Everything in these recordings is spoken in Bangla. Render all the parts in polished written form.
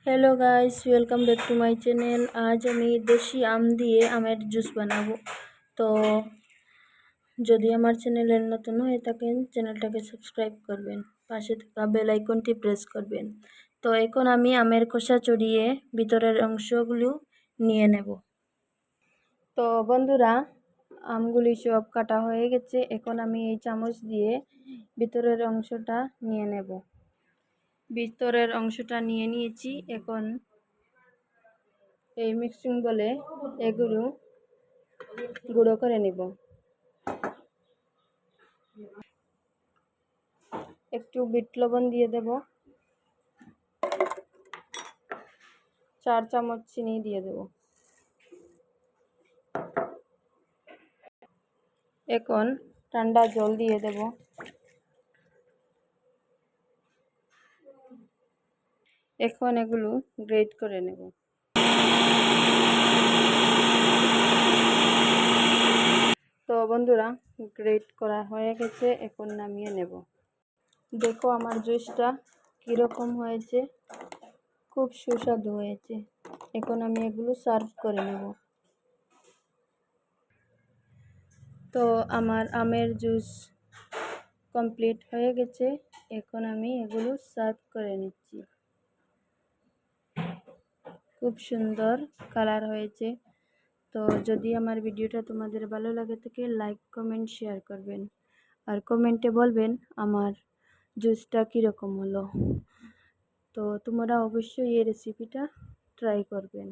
Hello guys, welcome back to my channel. আজ আমি দেশি আম দিয়ে আমের জুস বানাবো। তো যদি আমার চ্যানেলের নতুন হয়ে থাকেন, চ্যানেলটাকে সাবস্ক্রাইব করবেন, পাশে থাকা বেল আইকনটি প্রেস করবেন। তো এখন আমি আমের খোসা চড়িয়ে ভিতরের অংশগুলো নিয়ে নেব। তো বন্ধুরা, আমগুলি সব কাটা হয়ে গেছে। এখন আমি এই চামচ দিয়ে ভিতরের অংশটা নিয়ে নেব। ভিতরের অংশটা নিয়ে নিয়েছি। এখন এই মিক্সিং বলে এগুলো গুঁড়ো করে নেব। একটু বিট লবণ দিয়ে দেব, 4 চামচ চিনি দিয়ে দেব। এখন ঠান্ডা জল দিয়ে দেব। এখন এগুলো গ্রেট করে নেব। তো বন্ধুরা, গ্রেট করা হয়ে গেছে, এখন নামিয়ে নেব। দেখো আমার জুসটা কীরকম হয়েছে, খুব সুস্বাদু হয়েছে। এখন আমি এগুলো সার্ভ করে নেব। তো আমার আমের জুস কমপ্লিট হয়ে গেছে। এখন আমি এগুলো সার্ভ করে নিচ্ছি। খুব সুন্দর কালার হয়েছে। তো যদি আমার ভিডিওটা তোমাদের ভালো লাগে থাকে, লাইক কমেন্ট শেয়ার করবেন, আর কমেন্টে বলবেন আমার জুসটা কীরকম হলো। তো তোমরা অবশ্যই এই রেসিপিটা ট্রাই করবেন।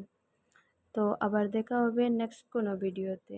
তো আবার দেখা হবে নেক্সট কোনো ভিডিওতে।